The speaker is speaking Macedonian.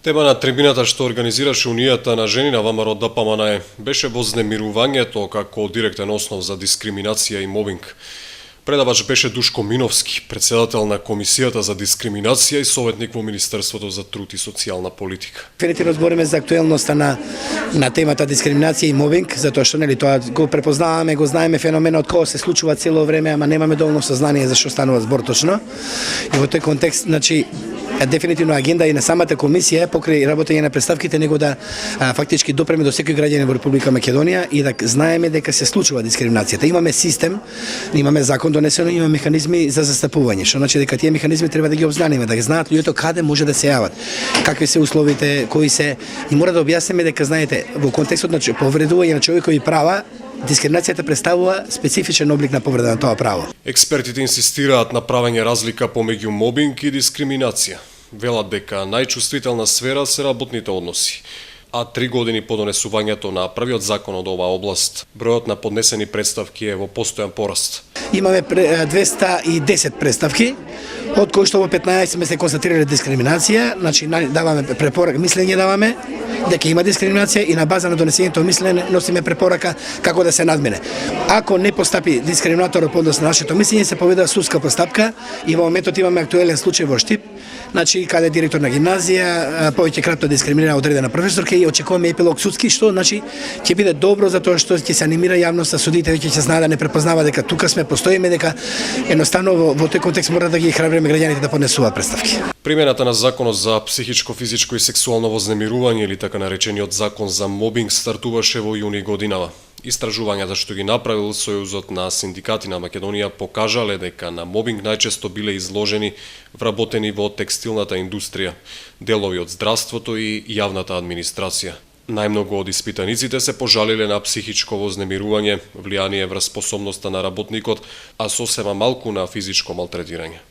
Тема на трибината што организираше Унијата на жени на ВМРО ДПМНЕ беше вознемирувањето како директен основ за дискриминација и мобинг. Предавач беше Душко Миновски, председател на Комисијата за дискриминација и советник во Министерството за труд и социјална политика. Дефинитивно збориме за актуелноста на темата дискриминација и мобинг, затоа што тоа го препознаваме, го знаеме феноменот кој се случува цело време, ама немаме доволно сознание за што станува збор точно. И во тој контекст, дефинитивно агенда и на самата комисија покрај работење на представките него да фактички допреме до секој граѓанин во Република Македонија и да знаеме дека се случува дискриминацијата. Имаме систем, имаме закон донесено, имаме механизми за застапување, што значи дека тие механизми треба да ги обзнаниме, да ги знаат луѓето каде може да се јават, какви се условите, кои се, и мора да објасниме дека знаете во контекстот на повредување на човекови права, дискриминацијата представува специфичен облик на повреда на тоа право. Експертите инсистираат на правење разлика помеѓу мобинг и дискриминација. Велат дека најчувствителна сфера се работните односи. А 3 години по донесувањето на првиот закон од оваа област, бројот на поднесени представки е во постојан пораст. Имаме 210 представки, од кои што во 15 сме се констатирале дискриминација, значи даваме препорака, мислење даваме дека има дискриминација и на база на донесењето мислење носиме препорака како да се надмине. Ако не постапи дискриминаторот по однос на нашето мислење, се поведа судска постапка и во моментот имаме актуелен случај во Штип, значи каде директор на гимназија повеќе кратно дискриминира одредена професорка и очекуваме епилог судски, што значи ќе биде добро затоа што ќе се анимира јавноста, судите веќе ќе знаат да не препознава дека тука сме, постоиме, дека едноставно во тој контекст мора да ги храбриме граѓаните да поднесуваат представки. Примената на законот за психичко, физичко и сексуално вознемирување или така наречениот закон за мобинг стартуваше во јуни годинава. Истражувањата што ги направил Сојузот на синдикати на Македонија покажале дека на мобинг најчесто биле изложени вработени во текстилната индустрија, делови од здравството и јавната администрација. Најмногу од испитаниците се пожалиле на психичко вознемирување, влијание врз способноста на работникот, а сосема малку на физичко малтретирање.